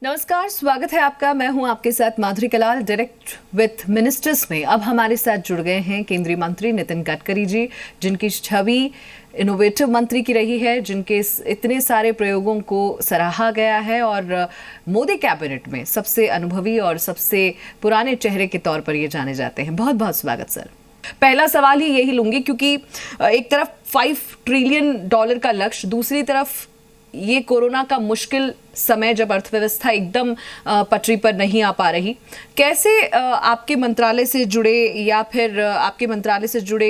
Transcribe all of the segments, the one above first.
नमस्कार, स्वागत है आपका। मैं हूं आपके साथ माधुरी कलाल, डायरेक्ट विथ मिनिस्टर्स में। अब हमारे साथ जुड़ गए हैं केंद्रीय मंत्री नितिन गडकरी जी, जिनकी छवि इनोवेटिव मंत्री की रही है, जिनके इतने सारे प्रयोगों को सराहा गया है और मोदी कैबिनेट में सबसे अनुभवी और सबसे पुराने चेहरे के तौर पर ये जाने जाते हैं। बहुत बहुत स्वागत सर। पहला सवाल ही यही लूंगी, क्योंकि एक तरफ $5 ट्रिलियन का लक्ष्य, दूसरी तरफ ये कोरोना का मुश्किल समय जब अर्थव्यवस्था एकदम पटरी पर नहीं आ पा रही, कैसे आपके मंत्रालय से जुड़े या फिर आपके मंत्रालय से जुड़े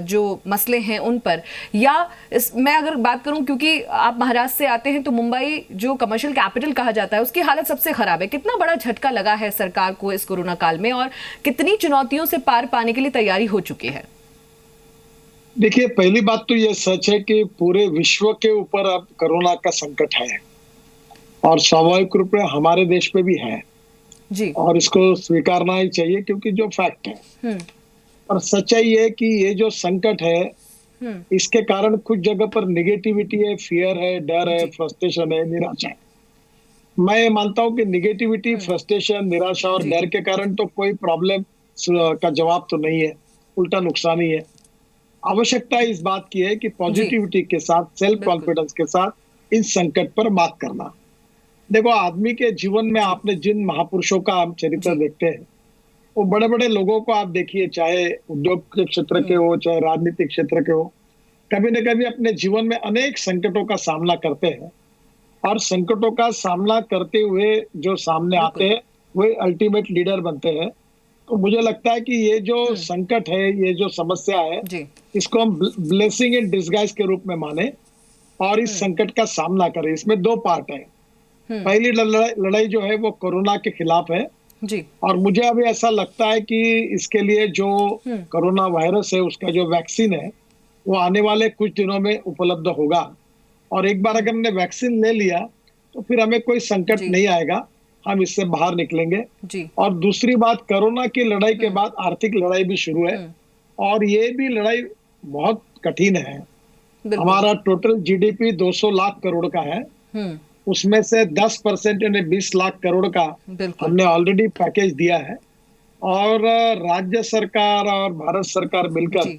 जो मसले हैं उन पर, या मैं अगर बात करूं, क्योंकि आप महाराष्ट्र से आते हैं, तो मुंबई जो कमर्शियल कैपिटल कहा जाता है उसकी हालत सबसे खराब है। कितना बड़ा झटका लगा है सरकार को इस कोरोना काल में और कितनी चुनौतियों से पार पाने के लिए तैयारी हो चुकी है? देखिए, पहली बात तो ये सच है कि पूरे विश्व के ऊपर अब कोरोना का संकट है और स्वाभाविक रूप में हमारे देश पे भी है जी, और इसको स्वीकारना ही चाहिए, क्योंकि जो फैक्ट है। और सच्चाई है कि ये जो संकट है इसके कारण कुछ जगह पर नेगेटिविटी है, फियर है, डर है, फ्रस्ट्रेशन है, निराशा है। मैं मानता हूं कि नेगेटिविटी, फ्रस्ट्रेशन, निराशा और डर के कारण तो कोई प्रॉब्लम का जवाब तो नहीं है, उल्टा नुकसान ही है। आवश्यकता इस बात की है कि पॉजिटिविटी के साथ, सेल्फ कॉन्फिडेंस के साथ इस संकट पर बात करना। देखो, आदमी के जीवन में आपने जिन महापुरुषों का आप चरित्र देखते हैं, वो बड़े बड़े लोगों को आप देखिए, चाहे उद्योग के क्षेत्र के हो, चाहे राजनीतिक क्षेत्र के हो, कभी न कभी अपने जीवन में अनेक संकटों का सामना करते हैं और संकटों का सामना करते हुए जो सामने आते हैं वही अल्टीमेट लीडर बनते हैं। तो मुझे लगता है कि ये जो संकट है, ये जो समस्या है, इसको हम ब्लेसिंग इन डिस्गाइज के रूप में माने और इस संकट का सामना करें। इसमें दो पार्ट है। पहली लड़ाई जो है वो कोरोना के खिलाफ है जी, और मुझे अभी ऐसा लगता है कि इसके लिए जो कोरोना वायरस है, उसका जो वैक्सीन है, वो आने वाले कुछ दिनों में उपलब्ध होगा। और एक बार अगर हमने वैक्सीन ले लिया तो फिर हमें कोई संकट नहीं आएगा, हम इससे बाहर निकलेंगे जी। और दूसरी बात, कोरोना की लड़ाई के बाद आर्थिक लड़ाई भी शुरू है और ये भी लड़ाई बहुत कठिन है। हमारा टोटल जीडीपी 200 लाख करोड़ का है, उसमें से 10% यानी 20 लाख करोड़ का हमने ऑलरेडी पैकेज दिया है और राज्य सरकार और भारत सरकार मिलकर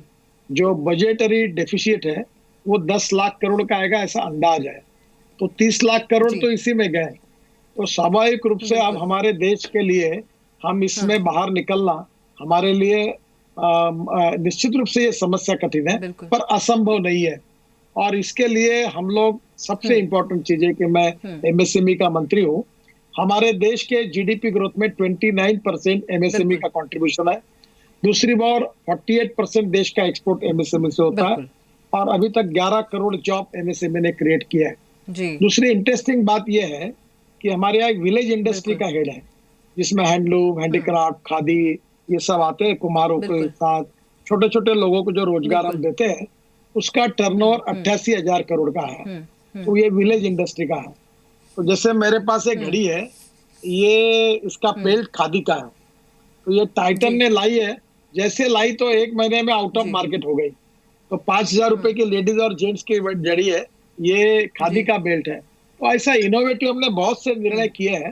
जो बजटरी डेफिसिट है वो 10 लाख करोड़ का आएगा, ऐसा अंदाज है। तो 30 लाख करोड़ तो इसी में गए। तो स्वाभाविक रूप से अब हमारे देश के लिए हम इसमें बाहर निकलना हमारे लिए निश्चित रूप से ये समस्या कठिन है, पर असंभव नहीं है। और इसके लिए हम लोग, सबसे इम्पोर्टेंट चीज है कि मैं एमएसएमई का मंत्री हूँ। हमारे देश के जीडीपी ग्रोथ में 29% एमएसएमई का कंट्रीब्यूशन है। दूसरी बार 48% देश का एक्सपोर्ट एमएसएमई से होता है और अभी तक 11 करोड़ जॉब एमएसएमई ने क्रिएट किया है। दूसरी इंटरेस्टिंग बात यह है कि हमारे यहाँ एक विलेज इंडस्ट्री का हेड है, जिसमें हैंडलूम, हैंडीक्राफ्ट, खादी ये सब आते हैं। कुम्हारों के साथ छोटे छोटे लोगों को जो रोजगार हम देते हैं, उसका टर्नओवर 88,000 करोड़ का है। तो ये विलेज इंडस्ट्री का है। तो जैसे मेरे पास एक घड़ी है, ये इसका पेल्ट खादी का है, तो ये टाइटन ने लाई है। जैसे लाई तो 1 महीने में आउट ऑफ मार्केट हो गई। तो 5,000 रुपए की लेडीज और जेंट्स की घड़ी है, ये खादी का बेल्ट है। तो ऐसा इनोवेटिव हमने बहुत से निर्णय किए हैं।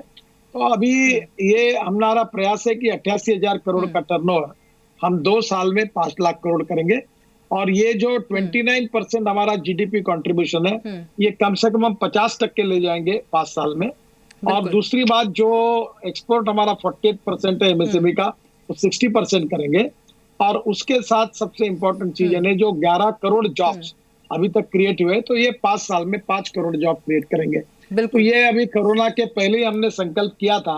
तो अभी ये हमारा प्रयास है कि 88,000 करोड़ का टर्नओवर हम 2 साल में 5 लाख करोड़ करेंगे और ये जो 29% हमारा जीडीपी कंट्रीब्यूशन है, ये कम से कम हम 50% ले जाएंगे 5 साल में। और दूसरी बात, जो एक्सपोर्ट हमारा 48% है एमएसएमई का, तो 60% करेंगे। और उसके साथ सबसे इम्पोर्टेंट चीज है, जो 11 करोड़ जॉब्स अभी तक क्रिएट हुए, तो ये 5 साल में 5 करोड़ जॉब क्रिएट करेंगे। तो ये अभी कोरोना के पहले ही हमने संकल्प किया था,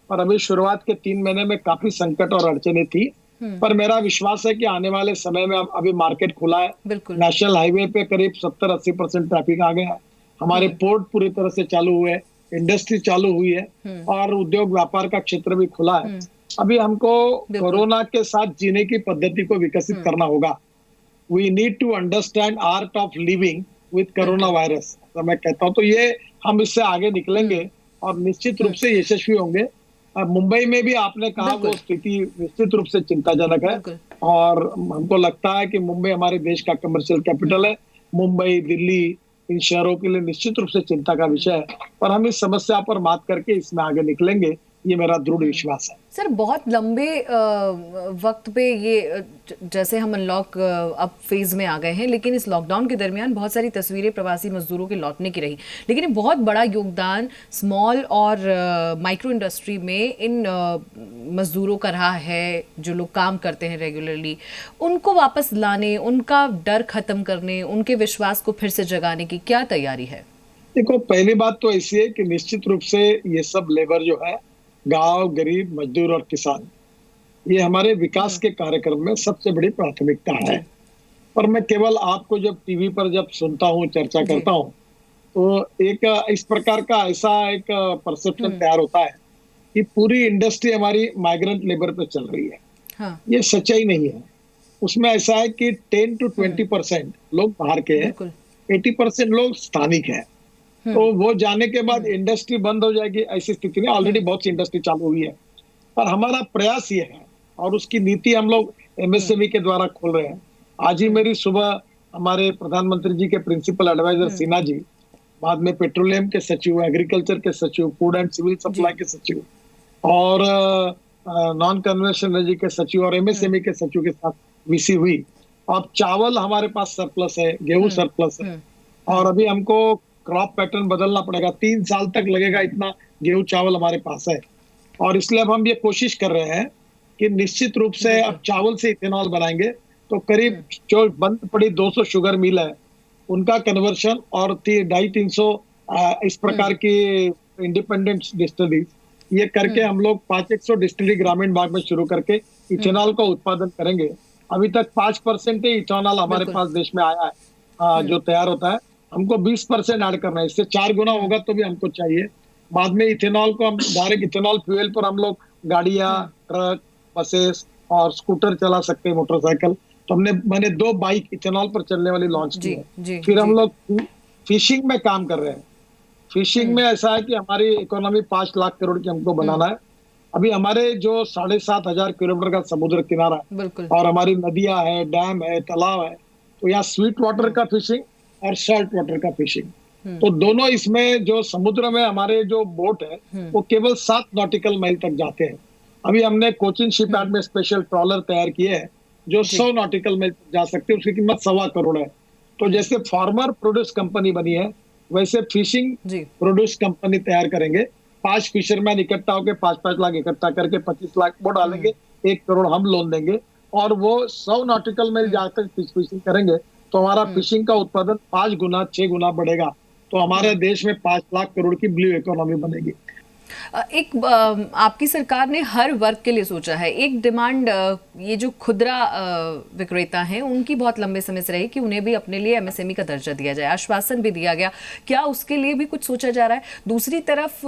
पर अभी शुरुआत के 3 महीने में काफी संकट और अड़चने थी। पर मेरा विश्वास है कि आने वाले समय में अभी मार्केट खुला है, नेशनल हाईवे पे करीब 70-80% ट्रैफिक आ गया है, हमारे पोर्ट पूरी तरह से चालू हुए, इंडस्ट्री चालू हुई है और उद्योग व्यापार का क्षेत्र भी खुला है। अभी हमको कोरोना के साथ जीने की पद्धति को विकसित करना होगा। We need to understand art of living with corona virus, तो मैं कहता हूँ। तो ये हम इससे आगे निकलेंगे और निश्चित रूप से यशस्वी होंगे। मुंबई में भी आपने कहा वो बिल्कुल। स्थिति निश्चित रूप से चिंताजनक है। बिल्कुल। और हमको लगता है कि मुंबई हमारे देश का कमर्शियल कैपिटल है। मुंबई, दिल्ली, इन शहरों के लिए निश्चित रूप से चिंता का विषय है, पर हम इस समस्या पर मात करके इसमें आगे निकलेंगे, ये मेरा दृढ़ विश्वास है। सर, बहुत लंबे वक्त पे ये जैसे हम अनलॉक अब फेज में आ गए हैं, लेकिन इस लॉकडाउन के दरमियान बहुत सारी तस्वीरें प्रवासी मजदूरों के लौटने की रही, लेकिन ये बहुत बड़ा योगदान स्मॉल और माइक्रो इंडस्ट्री में इन मजदूरों का रहा है, जो लोग काम करते हैं रेगुलरली, उनको वापस लाने, उनका डर खत्म करने, उनके विश्वास को फिर से जगाने की क्या तैयारी है? देखो, पहली बात तो ऐसी है कि निश्चित रूप से ये सब लेबर जो है, गांव, गरीब, मजदूर और किसान, ये हमारे विकास के कार्यक्रम में सबसे बड़ी प्राथमिकता है। पर मैं केवल आपको जब टीवी पर जब सुनता हूँ, चर्चा करता हूँ, तो एक इस प्रकार का ऐसा एक परसेप्शन तैयार होता है कि पूरी इंडस्ट्री हमारी माइग्रेंट लेबर पे चल रही है। हाँ। ये सच्चाई नहीं है। उसमें ऐसा है कि 10 to 20% लोग बाहर के हैं, 80% लोग स्थानिक हैं। तो वो जाने के बाद इंडस्ट्री बंद हो जाएगी, ऐसी स्थिति में ऑलरेडी बहुत सी इंडस्ट्री चालू हुई है। पर हमारा प्रयास ये है और उसकी नीति हम लोग एमएसएमई के द्वारा खोल रहे हैं। आज ही मेरी सुबह हमारे प्रधानमंत्री जी के प्रिंसिपल एडवाइजर सिन्हा जी, बाद में पेट्रोलियम के सचिव, एग्रीकल्चर के सचिव, फूड एंड सिविल सप्लाई के सचिव और नॉन कन्वेंशनल एनर्जी के सचिव और एमएसएमई के सचिव के साथ वीसी हुई। अब चावल हमारे पास सरप्लस है, गेहूं सरप्लस है, और अभी हमको क्रॉप पैटर्न बदलना पड़ेगा। 3 साल तक लगेगा, इतना गेहूं चावल हमारे पास है। और इसलिए अब हम ये कोशिश कर रहे हैं कि निश्चित रूप से अब चावल से इथेनॉल बनाएंगे, तो करीब जो बंद पड़ी 200 शुगर मिल है, उनका कन्वर्शन और 250-300 इस प्रकार की इंडिपेंडेंट डिस्टिलरीज, ये करके हम लोग 500 डिस्टिलरी ग्रामीण भाग में शुरू करके इथेनॉल का उत्पादन करेंगे। अभी तक 5% ही इथेनॉल हमारे पास देश में आया है, जो तैयार होता है। हमको 20% ऐड करना है, इससे 4 गुना होगा तो भी हमको चाहिए। बाद में इथेनॉल को हम डायरेक्ट इथेनॉल फ्यूल पर हम लोग गाड़ियां, ट्रक, बसेस और स्कूटर चला सकते हैं, मोटरसाइकिल। तो मैंने 2 बाइक इथेनॉल पर चलने वाली लॉन्च की है। फिर हम लोग फिशिंग में काम कर रहे हैं। फिशिंग में ऐसा है कि हमारी इकोनॉमी 5 लाख करोड़ की हमको बनाना है। अभी हमारे जो 7,500 किलोमीटर का समुद्र किनारा है और हमारी नदियां है, डैम है, तालाब है, तो यहाँ स्वीट वाटर का फिशिंग और सॉल्ट वाटर का फिशिंग, तो दोनों इसमें जो समुद्र में हमारे जो बोट है वो केवल 7 नॉटिकल माइल तक जाते हैं। अभी हमने कोचिन शिप यार्ड में स्पेशल ट्रॉलर तैयार किए हैं जो 100 नॉटिकल माइल तक जा सकते हैं, उसकी कीमत 1.25 करोड़ है। तो जैसे फार्मर प्रोड्यूस कंपनी बनी है, वैसे फिशिंग प्रोड्यूस कंपनी तैयार करेंगे। 5 फिशरमैन इकट्ठा होकर 5-5 लाख इकट्ठा करके 25 लाख वो डालेंगे, 1 करोड़ हम लोन देंगे, और वो 100 नॉटिकल माइल जाकर फिशिंग करेंगे। तो हमारा फिशिंग का उत्पादन 5 गुना 6 गुना बढ़ेगा। तो हमारे देश में 5 लाख करोड़ की ब्लू इकोनॉमी बनेगी। एक आपकी सरकार ने हर वर्ग के लिए सोचा है। एक डिमांड ये जो खुदरा विक्रेता हैं उनकी बहुत लंबे समय से रही कि उन्हें भी अपने लिए एमएसएमई का दर्जा दिया जाए, आश्वासन भी दिया गया। क्या उसके लिए भी कुछ सोचा जा रहा है? दूसरी तरफ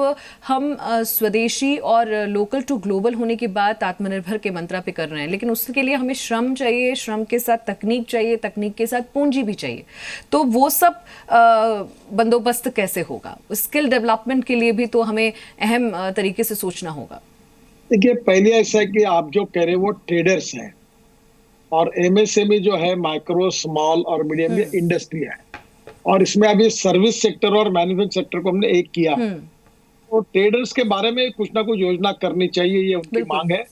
हम स्वदेशी और लोकल टू ग्लोबल होने की बात आत्मनिर्भर के मंत्रा पे कर रहे हैं, लेकिन उसके लिए हमें श्रम चाहिए, श्रम के साथ तकनीक चाहिए, तकनीक के साथ पूंजी भी चाहिए। तो वो सब बंदोबस्त कैसे होगा? स्किल डेवलपमेंट के लिए भी तो हमें अहम तरीके से सोचना होगा। देखिए, पहले ऐसा है कि आप जो कह रहे हैं वो ट्रेडर्स हैं, और एमएसएमई जो है माइक्रो, स्मॉल और मीडियम इंडस्ट्री है, और इसमें अभी सर्विस सेक्टर और मैन्युफैक्चरिंग सेक्टर को हमने एक किया। तो ट्रेडर्स के बारे में कुछ ना कुछ योजना करनी चाहिए, ये उनकी मांग है,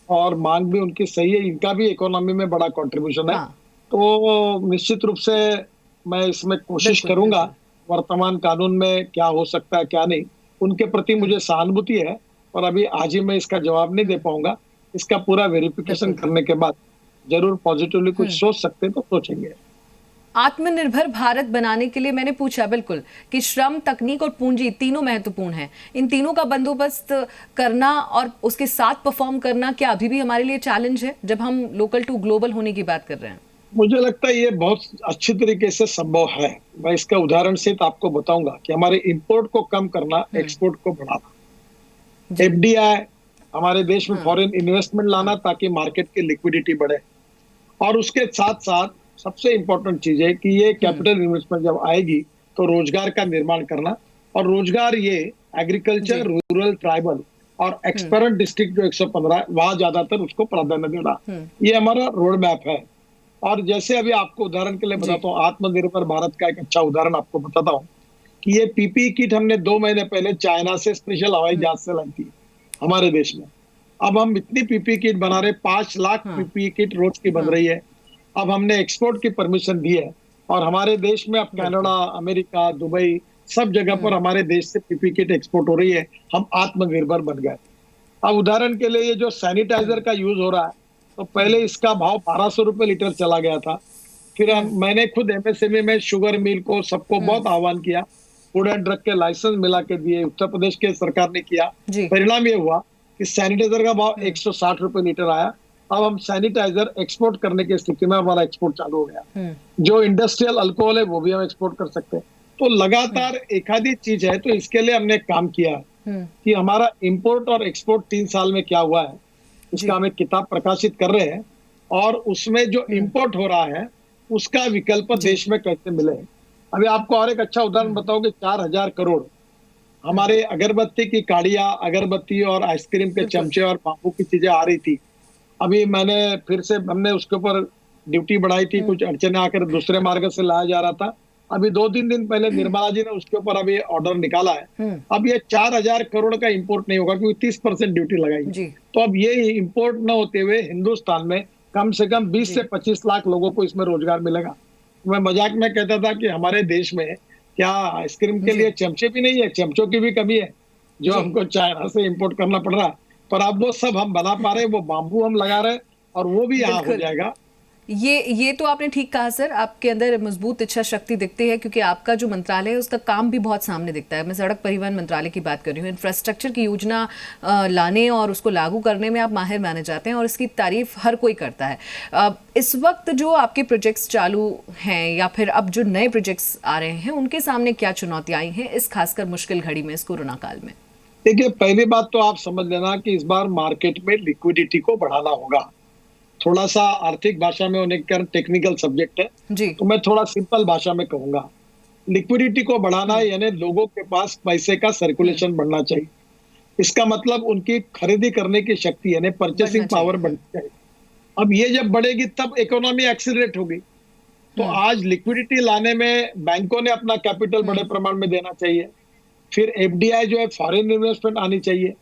और मांग भी उनकी सही है। इनका भी इकोनॉमी में बड़ा कंट्रीब्यूशन है। तो निश्चित रूप से मैं इसमें कोशिश करूंगा। वर्तमान कानून में क्या हो सकता है, क्या नहीं, उनके प्रति मुझे सहानुभूति है, और अभी आज ही मैं इसका जवाब नहीं दे पाऊंगा। इसका पूरा वेरिफिकेशन करने के बाद जरूर पॉजिटिवली कुछ सोच सकते तो सोचेंगे। आत्मनिर्भर भारत बनाने के लिए मैंने पूछा बिल्कुल कि श्रम, तकनीक और पूंजी तीनों महत्वपूर्ण हैं। इन तीनों का बंदोबस्त करना और उसके साथ परफॉर्म करना क्या अभी भी हमारे लिए चैलेंज है जब हम लोकल टू ग्लोबल होने की बात कर रहे हैं? मुझे लगता है ये बहुत अच्छी तरीके से संभव है। मैं इसका उदाहरण से आपको बताऊंगा कि हमारे इंपोर्ट को कम करना, एक्सपोर्ट को बढ़ाना, एफडीआई हमारे देश में फॉरेन इन्वेस्टमेंट लाना ताकि मार्केट की लिक्विडिटी बढ़े, और उसके साथ साथ सबसे इंपॉर्टेंट चीज है कि ये कैपिटल इन्वेस्टमेंट जब आएगी तो रोजगार का निर्माण करना, और रोजगार ये एग्रीकल्चर, रूरल, ट्राइबल और एक्सपेरेंट डिस्ट्रिक्ट जो 115 है वहां ज्यादातर उसको प्राधान्य देना, ये हमारा रोड मैप है। और जैसे अभी आपको उदाहरण के लिए बताता हूँ, आत्मनिर्भर भारत का एक अच्छा उदाहरण आपको बताता हूँ कि ये पीपीई किट हमने 2 महीने पहले चाइना से स्पेशल हवाई जहाज से लाई थी हमारे देश में। अब हम इतनी पीपीई किट बना रहे, 5 लाख पीपीई किट रोज की बन रही है। अब हमने एक्सपोर्ट की परमिशन दी है और हमारे देश में अब कनाडा, अमेरिका, दुबई सब जगह पर हमारे देश से पीपीई किट एक्सपोर्ट हो रही है। हम आत्मनिर्भर बन गए। अब उदाहरण के लिए ये जो सैनिटाइजर का यूज हो रहा है, तो पहले इसका भाव 1200 रुपए लीटर चला गया था। फिर मैंने खुद एमएसएमई में शुगर मिल को सबको बहुत आह्वान किया, फूड एंड ड्रग के लाइसेंस मिला के दिए, उत्तर प्रदेश के सरकार ने किया। परिणाम ये हुआ कि सैनिटाइजर का भाव 160 रुपए लीटर आया। अब हम सैनिटाइजर एक्सपोर्ट करने की स्थिति में, हमारा एक्सपोर्ट चालू हो गया। जो इंडस्ट्रियल अल्कोहल है वो भी हम एक्सपोर्ट कर सकते हैं। तो लगातार एक आधी चीज है, तो इसके लिए हमने काम किया कि हमारा इंपोर्ट और एक्सपोर्ट 3 साल में क्या हुआ है, इसका हम एक किताब प्रकाशित कर रहे हैं। और उसमें जो इंपोर्ट हो रहा है उसका विकल्प देश में कैसे मिले। अभी आपको और एक अच्छा उदाहरण बताओगे, 4000 करोड़ हमारे अगरबत्ती की काड़िया, अगरबत्ती और आइसक्रीम के चमचे और बाम्बू की चीजें आ रही थी। अभी मैंने फिर से हमने उसके ऊपर ड्यूटी बढ़ाई थी, कुछ अड़चने आकर दूसरे मार्ग से लाया जा रहा था। अभी 2-3 दिन पहले निर्मला जी ने उसके ऊपर अभी ऑर्डर निकाला है। अब ये 4000 करोड़ का इंपोर्ट नहीं होगा क्योंकि 30% ड्यूटी लगाई। तो अब ये इंपोर्ट न होते हुए हिंदुस्तान में कम से कम 20 से 25 लाख लोगों को इसमें रोजगार मिलेगा। मैं मजाक में कहता था कि हमारे देश में क्या आइसक्रीम के लिए चमचे भी नहीं है, चमचों की भी कमी है जो हमको चाइना से इंपोर्ट करना पड़ रहा है। पर अब वो सब हम बना पा रहे हैं, वो बाम्बू हम लगा रहे हैं और वो भी यहाँ हो जाएगा। ये तो आपने ठीक कहा सर, आपके अंदर मजबूत इच्छा शक्ति दिखती है क्योंकि आपका जो मंत्रालय है उसका काम भी बहुत सामने दिखता है। मैं सड़क परिवहन मंत्रालय की बात कर रही हूँ। इंफ्रास्ट्रक्चर की योजना लाने और उसको लागू करने में आप माहिर माने जाते हैं और इसकी तारीफ हर कोई करता है। इस वक्त जो आपके प्रोजेक्ट्स चालू हैं या फिर अब जो नए प्रोजेक्ट्स आ रहे हैं, उनके सामने क्या चुनौतियां आई हैं इस खासकर मुश्किल घड़ी में, इस कोरोना काल में? देखिए, पहली बात तो आप समझ लेना कि इस बार मार्केट में लिक्विडिटी को बढ़ाना होगा। थोड़ा सा आर्थिक भाषा में होने के कारण टेक्निकल सब्जेक्ट है जी, तो मैं थोड़ा सिंपल भाषा में कहूंगा। लिक्विडिटी को बढ़ाना यानी लोगों के पास पैसे का सर्कुलेशन बढ़ना चाहिए। इसका मतलब उनकी खरीदी करने की शक्ति यानी परचेसिंग पावर बढ़नी चाहिए। अब ये जब बढ़ेगी तब इकोनॉमी एक्सीलरेट होगी। तो आज लिक्विडिटी लाने में बैंकों ने अपना कैपिटल बड़े प्रमाण में देना चाहिए। फिर एफडीआई जो है, फॉरेन इन्वेस्टमेंट आनी चाहिए।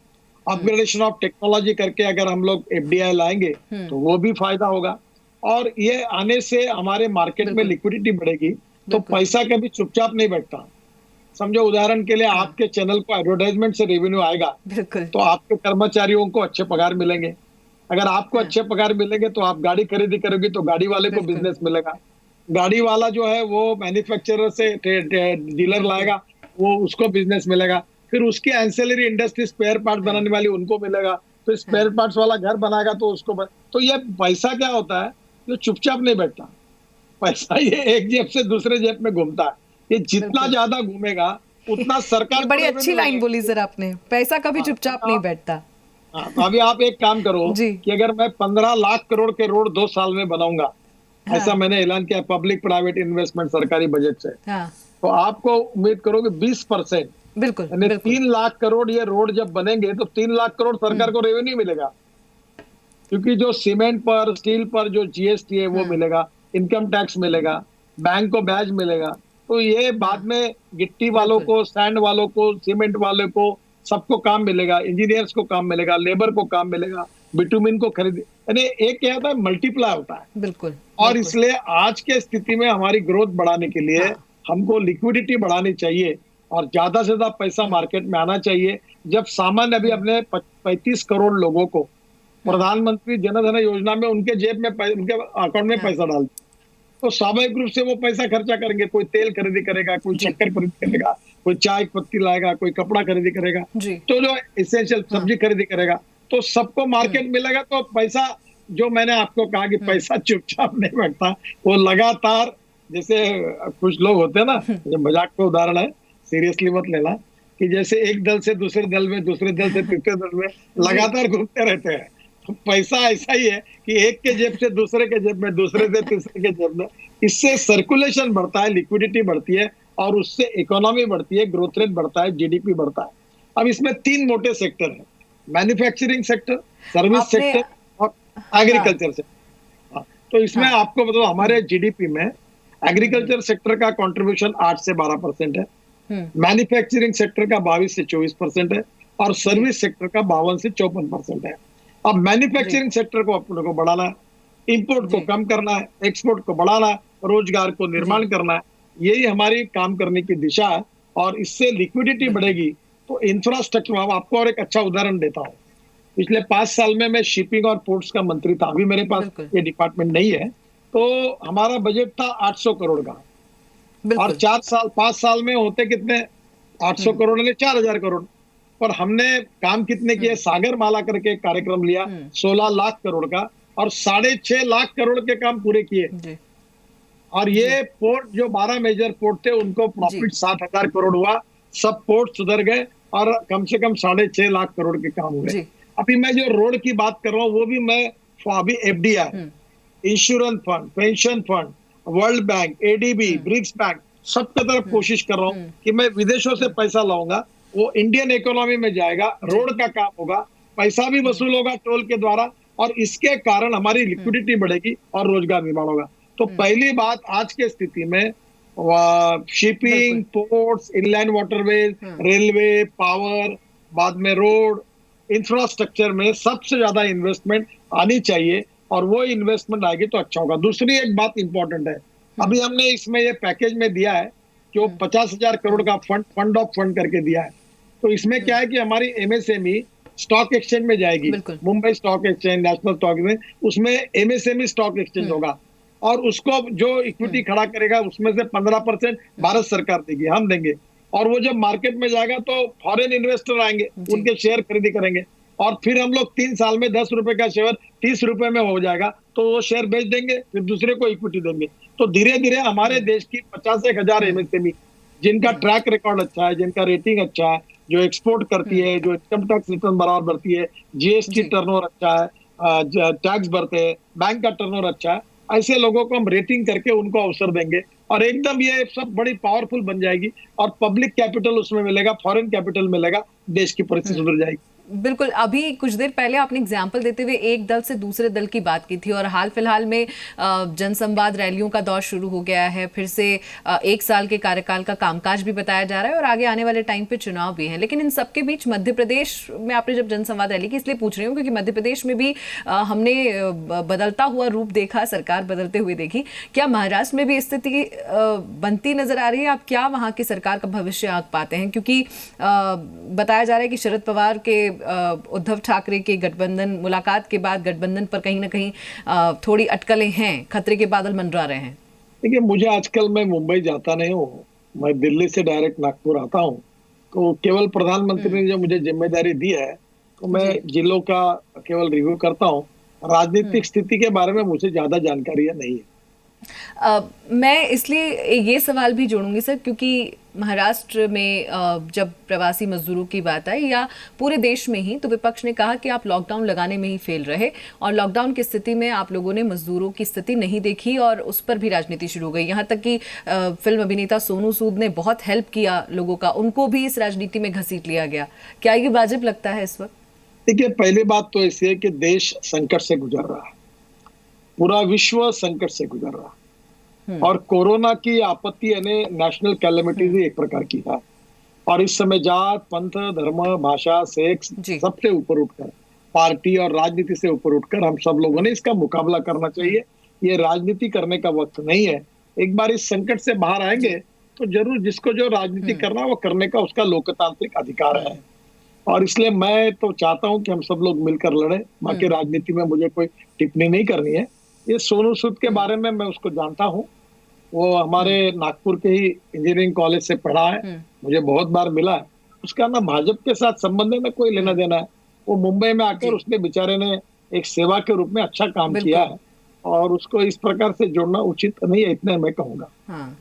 अपग्रेडेशन ऑफ टेक्नोलॉजी करके अगर हम लोग एफडीआई लाएंगे तो वो भी फायदा होगा। और ये आने से हमारे मार्केट में लिक्विडिटी बढ़ेगी तो पैसा कभी चुपचाप नहीं बैठता। समझो, उदाहरण के लिए आपके चैनल को एडवर्टाइजमेंट से रेवेन्यू आएगा तो आपके कर्मचारियों को अच्छे पगार मिलेंगे। अगर आपको अच्छे पगार मिलेंगे तो आप गाड़ी खरीदी करोगे तो गाड़ी वाले को बिजनेस मिलेगा। गाड़ी वाला जो है वो मैन्युफैक्चरर से डीलर लाएगा, वो उसको बिजनेस मिलेगा। फिर उसकी एंसेलरी इंडस्ट्री स्पेयर पार्ट बनाने वाली उनको मिलेगा, तो स्पेयर पार्ट्स वाला घर बनाएगा तो उसको तो ये पैसा क्या होता है, जो चुपचाप नहीं बैठता। पैसा ये एक जेब से दूसरे जेब में घूमता है। ये जितना ज्यादा घूमेगा उतना सरकार। बड़ी अच्छी लाइन बोली सर आपने, पैसा कभी चुपचाप नहीं बैठता। तो अभी आप एक काम करो कि अगर मैं 15 लाख करोड़ के रोड 2 साल में बनाऊंगा, ऐसा मैंने ऐलान किया पब्लिक प्राइवेट इन्वेस्टमेंट सरकारी बजट से, तो आपको उम्मीद करोगे 20%, बिल्कुल 3 लाख करोड़ ये रोड जब बनेंगे तो 3 लाख करोड़ सरकार को रेवेन्यू मिलेगा। क्योंकि जो सीमेंट पर, स्टील पर जो जीएसटी है वो मिलेगा, इनकम टैक्स मिलेगा, बैंक को ब्याज मिलेगा। तो ये बाद में गिट्टी वालों को, सैंड वालों को, सीमेंट वालों को सबको काम मिलेगा, इंजीनियर्स को काम मिलेगा, लेबर को काम मिलेगा, बिटुमिन को खरीद, यानी एक क्या होता है, मल्टीप्लाई होता है। बिल्कुल। और इसलिए आज के स्थिति में हमारी ग्रोथ बढ़ाने के लिए हमको लिक्विडिटी बढ़ानी चाहिए और ज्यादा से ज्यादा पैसा मार्केट में आना चाहिए। जब सामान्य अभी अपने 35 करोड़ लोगों को प्रधानमंत्री जनधन योजना में उनके जेब में, उनके अकाउंट में पैसा डालते, तो स्वाभाविक रूप से वो पैसा खर्चा करेंगे। कोई तेल खरीदी करेगा, कोई शक्कर खरीदी करेगा, कोई चाय की पत्ती लाएगा, कोई कपड़ा खरीदी करेगा, तो जो एसेंशियल सब्जी खरीदी करेगा, तो सबको मार्केट मिलेगा। तो पैसा, जो मैंने आपको कहा कि पैसा चुपचाप नहीं बैठता, वो लगातार, जैसे कुछ लोग होते हैं ना, जो मजाक का उदाहरण है, सीरियसली मत लेना, कि जैसे एक दल से दूसरे दल में, दूसरे दल से तीसरे दल में लगातार घूमते रहते हैं। तो पैसा ऐसा ही है कि एक के जेब से दूसरे के जेब में, दूसरे से तीसरे के जेब में। इससे सर्कुलेशन बढ़ता है, लिक्विडिटी बढ़ती है और उससे इकोनॉमी बढ़ती है, ग्रोथ रेट बढ़ता है, जीडीपी बढ़ता है। अब इसमें 3 मोटे सेक्टर हैं। मैन्युफैक्चरिंग सेक्टर, सर्विस आपने सेक्टर और हाँ एग्रीकल्चर सेक्टर। तो इसमें हाँ आपको मतलब हमारे जीडीपी में एग्रीकल्चर सेक्टर का कंट्रीब्यूशन 8 से 12% है, हम्म मैन्युफैक्चरिंग सेक्टर का 22 से 24% है और जी सर्विस सेक्टर का 52 से 54% है। अब जी मैन्युफैक्चरिंग सेक्टर को अपने को बढ़ाना है, इंपोर्ट को जी कम करना है, एक्सपोर्ट को बढ़ाना है, रोजगार को जी निर्माण करना है, यही हमारी काम करने की दिशा है। और इससे लिक्विडिटी बिल्कुल बढ़ेगी तो इंफ्रास्ट्रक्चर। अब आपको और एक अच्छा उदाहरण देता हूँ। पिछले 5 साल में मैं शिपिंग और पोर्ट्स का मंत्री था, अभी मेरे पास बिल्कुल ये डिपार्टमेंट नहीं है। तो हमारा बजट था 800 करोड़ का, और बिल्कुल 4 साल 5 साल में होते कितने, 800 हम्म करोड़ ने 4000 करोड़। पर हमने काम कितने किए, हम्म सागर माला करके एक कार्यक्रम लिया हम्म 16 लाख करोड़ का, और 6.5 लाख करोड़ के काम पूरे किए। जी और जी ये पोर्ट जो 12 मेजर पोर्ट थे उनको जी प्रॉफिट 7,000 करोड़ हुआ, सब पोर्ट सुधर गए और कम से कम 6.5 लाख करोड़ के काम हुए। जी अभी मैं जो रोड की बात कर रहा हूँ वो भी मैं अभी FDI, hmm insurance fund, pension fund, world bank, ADB, hmm BRICS bank, सबके तरफ हम्म कोशिश कर रहा हूँ हम्म कि मैं विदेशों से हम्म पैसा लाऊंगा, वो इंडियन इकोनॉमी में जाएगा, जी रोड का काम होगा, पैसा भी हम्म वसूल होगा टोल के द्वारा, और इसके कारण हमारी हम्म लिक्विडिटी बढ़ेगी और रोजगार निर्माण होगा। तो हम्म पहली बात आज के स्थिति में बिल्कुल शिपिंग, पोर्ट्स, इनलैंड वाटरवेज, हम्म रेलवे, पावर, बाद में रोड, इंफ्रास्ट्रक्चर में सबसे ज्यादा इन्वेस्टमेंट आनी चाहिए, और वो इन्वेस्टमेंट आएगी तो अच्छा होगा। दूसरी एक बात इंपॉर्टेंट है, हम्म अभी हमने इसमें ये पैकेज में दिया है कि वो हम्म 50,000 करोड़ हम्म का फंड ऑफ फंड करके दिया है। तो इसमें क्या हम्म है कि हमारी एमएसएमई स्टॉक एक्सचेंज में जाएगी, बिल्कुल Mumbai stock exchange, national stock exchange, उसमें एमएसएमई स्टॉक एक्सचेंज हम्म होगा, और उसको जो इक्विटी हम्म खड़ा करेगा उसमें से 15% हम्म भारत सरकार देगी, हम देंगे। और वो जब मार्केट में जाएगा तो फॉरेन इन्वेस्टर आएंगे, जी उनके शेयर खरीदी करेंगे, और फिर हम लोग 3 साल में 10 रुपए का शेयर 30 रुपए में हो जाएगा, तो वो शेयर बेच देंगे, फिर दूसरे को इक्विटी देंगे। तो धीरे धीरे हमारे हम्म देश की 50 से 1,000 हम्म एमएसएमई जिनका हम्म ट्रैक रिकॉर्ड अच्छा है, जिनका रेटिंग अच्छा है, जो एक्सपोर्ट करती हम्म है, जो इनकम टैक्स रिटर्न बराबर भरती है, जीएसटी जी टर्नओवर अच्छा है, टैक्स भरते हैं, बैंक का टर्नओवर अच्छा है, ऐसे लोगों को हम रेटिंग करके उनको अवसर देंगे, और एकदम ये सब बड़ी पावरफुल बन जाएगी, और पब्लिक कैपिटल उसमें मिलेगा, फॉरेन कैपिटल मिलेगा, देश की परिस्थिति हम्म सुधर जाएगी। बिल्कुल अभी कुछ देर पहले आपने एग्जाम्पल देते हुए एक दल से दूसरे दल की बात की थी और हाल फिलहाल में जनसंवाद रैलियों का दौर शुरू हो गया है फिर से 1 साल के कार्यकाल का कामकाज भी बताया जा रहा है और आगे आने वाले टाइम पे चुनाव भी है लेकिन इन सबके बीच मध्य प्रदेश में आपने जब जनसंवाद रैली की इसलिए पूछ रही हूँ क्योंकि मध्य प्रदेश में भी हमने बदलता हुआ रूप देखा सरकार बदलते हुए देखी क्या महाराष्ट्र में भी स्थिति बनती नजर आ रही है आप क्या वहाँ की सरकार का भविष्य आंक पाते हैं क्योंकि बताया जा रहा है कि शरद पवार के उद्धव ठाकरे के गठबंधन मुलाकात के बाद गठबंधन पर कहीं ना कहीं थोड़ी अटकलें हैं खतरे के बादल मंडरा रहे हैं। देखिए, मुझे आजकल मैं मुंबई जाता नहीं हूँ, मैं दिल्ली से डायरेक्ट नागपुर आता हूँ। तो केवल प्रधानमंत्री ने जो मुझे जिम्मेदारी दी है, तो मैं जी जिलों का केवल रिव्यू करता हूँ। राजनीतिक स्थिति के बारे में मुझे ज्यादा जानकारी नहीं है। मैं इसलिए ये सवाल भी जोड़ूंगी सर क्योंकि महाराष्ट्र में जब प्रवासी मजदूरों की बात आई या पूरे देश में ही तो विपक्ष ने कहा कि आप लॉकडाउन लगाने में ही फेल रहे और लॉकडाउन की स्थिति में आप लोगों ने मजदूरों की स्थिति नहीं देखी और उस पर भी राजनीति शुरू हो गई यहाँ तक कि फिल्म अभिनेता सोनू सूद ने बहुत हेल्प किया लोगों का उनको भी इस राजनीति में घसीट लिया गया क्या ये वाजिब लगता है इस वक्त? देखिए, पहली बात तो ऐसी है कि देश संकट से गुजर रहा है, पूरा विश्व संकट से गुजर रहा है, और कोरोना की आपत्ति यानी नेशनल कैलेमिटीज एक प्रकार की है। और इस समय जात, पंथ, धर्म, भाषा, सेक्स जी सबसे ऊपर उठकर, पार्टी और राजनीति से ऊपर उठकर हम सब लोगों ने इसका मुकाबला करना चाहिए। ये राजनीति करने का वक्त नहीं है। एक बार इस संकट से बाहर आएंगे तो जरूर जिसको जो राजनीति करना है वो करने का उसका लोकतांत्रिक अधिकार है। और इसलिए मैं तो चाहता हूं कि हम सब लोग मिलकर लड़े। बाकी राजनीति में मुझे कोई टिप्पणी नहीं करनी है। ये सोनू सूद के बारे में मैं उसको जानता हूँ, वो हमारे नागपुर के ही इंजीनियरिंग कॉलेज से पढ़ा है, मुझे बहुत बार मिला है। उसका ना भाजपा के साथ संबंध में कोई लेना देना है। वो मुंबई में आकर उसने बेचारे ने एक सेवा के रूप में अच्छा काम किया है और उसको इस प्रकार से जोड़ना उचित नहीं है, इतना मैं कहूंगा। हाँ।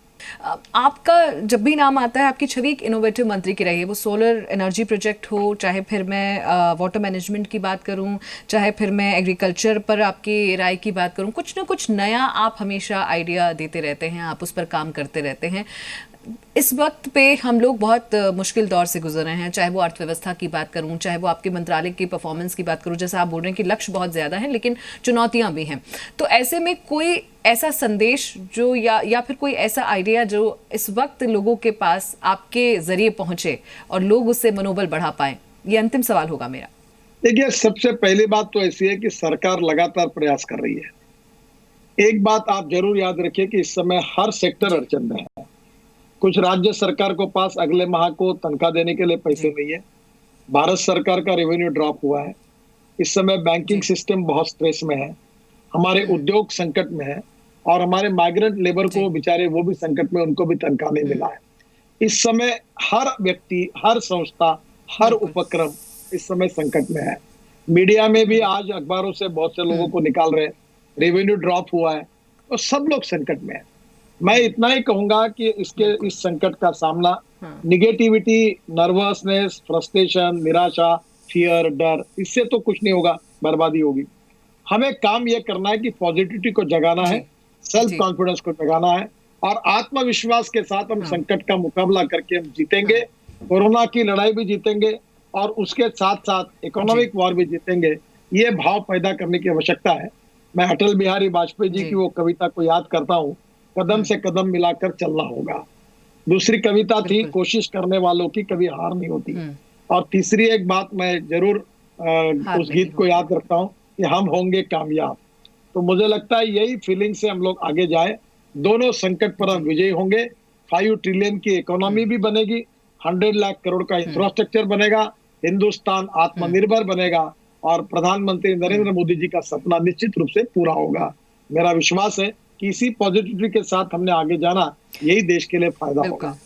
आपका जब भी नाम आता है आपकी छवि एक इनोवेटिव मंत्री की रही है वो सोलर एनर्जी प्रोजेक्ट हो चाहे फिर मैं वाटर मैनेजमेंट की बात करूं चाहे फिर मैं एग्रीकल्चर पर आपकी राय की बात करूं कुछ ना कुछ नया आप हमेशा आइडिया देते रहते हैं आप उस पर काम करते रहते हैं इस वक्त पे हम लोग बहुत मुश्किल दौर से गुजर रहे हैं, चाहे वो अर्थव्यवस्था की बात करूं, चाहे वो आपके मंत्रालय की परफॉर्मेंस की बात करूं। जैसा आप बोल रहे हैं कि लक्ष्य बहुत ज़्यादा हैं लेकिन चुनौतियां भी हैं। तो ऐसे में कोई ऐसा संदेश जो या फिर कोई ऐसा आइडिया जो इस वक्त लोगों के पास आपके ज़रिए पहुंचे और लोग उससे मनोबल बढ़ा पाएं, ये अंतिम सवाल होगा मेरा। देखिए, सबसे पहली बात तो ऐसी है कि सरकार लगातार प्रयास कर रही है। एक बात आप जरूर याद रखिए कि इस समय हर सेक्टर अड़चन में है। कुछ राज्य सरकार को पास अगले माह को तनख्वाह देने के लिए पैसे नहीं है। भारत सरकार का रेवेन्यू ड्रॉप हुआ है। इस समय बैंकिंग सिस्टम बहुत स्ट्रेस में है। हमारे उद्योग संकट में है और हमारे माइग्रेंट लेबर को बेचारे वो भी संकट में, उनको भी तनख्वाह नहीं मिला है। इस समय हर व्यक्ति, हर संस्था, हर उपक्रम इस समय संकट में है। मीडिया में भी आज अखबारों से बहुत से लोगों को निकाल रहे हैं, रेवेन्यू ड्रॉप हुआ है और सब लोग संकट में है। मैं इतना ही कहूंगा कि इस संकट का सामना निगेटिविटी, नर्वसनेस, फ्रस्ट्रेशन, निराशा, फियर, डर, इससे तो कुछ नहीं होगा, बर्बादी होगी। हमें काम यह करना है कि पॉजिटिविटी को जगाना है, सेल्फ कॉन्फिडेंस को जगाना है और आत्मविश्वास के साथ हम संकट का मुकाबला करके हम जीतेंगे। कोरोना की लड़ाई भी जीतेंगे और उसके साथ साथ इकोनॉमिक वॉर भी जीतेंगे। ये भाव पैदा करने की आवश्यकता है। मैं अटल बिहारी वाजपेयी जी की वो कविता को याद करता हूँ, कदम से कदम मिलाकर चलना होगा। दूसरी कविता थी, कोशिश करने वालों की कभी हार नहीं होती। और तीसरी एक बात मैं जरूर उस गीत को याद रखता हूँ कि हम होंगे कामयाब। तो मुझे लगता है यही फीलिंग से हम लोग आगे जाए। दोनों संकट पर हम विजयी होंगे। 5 ट्रिलियन की इकोनॉमी भी बनेगी, 100 लाख करोड़ का इंफ्रास्ट्रक्चर बनेगा, हिंदुस्तान आत्मनिर्भर बनेगा और प्रधानमंत्री नरेंद्र मोदी जी का सपना निश्चित रूप से पूरा होगा। मेरा विश्वास है कि इसी पॉजिटिविटी के साथ हमने आगे जाना, यही देश के लिए फायदा होगा।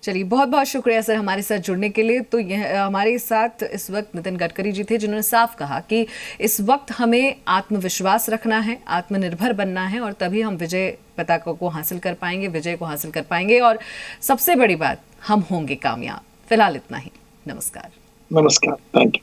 चलिए, बहुत बहुत शुक्रिया सर हमारे साथ जुड़ने के लिए। तो यह हमारे साथ इस वक्त नितिन गडकरी जी थे, जिन्होंने साफ कहा कि इस वक्त हमें आत्मविश्वास रखना है, आत्मनिर्भर बनना है और तभी हम विजय पताका को हासिल कर पाएंगे, विजय को हासिल कर पाएंगे और सबसे बड़ी बात, हम होंगे कामयाब। फिलहाल इतना ही। नमस्कार। नमस्कार, थैंक यू।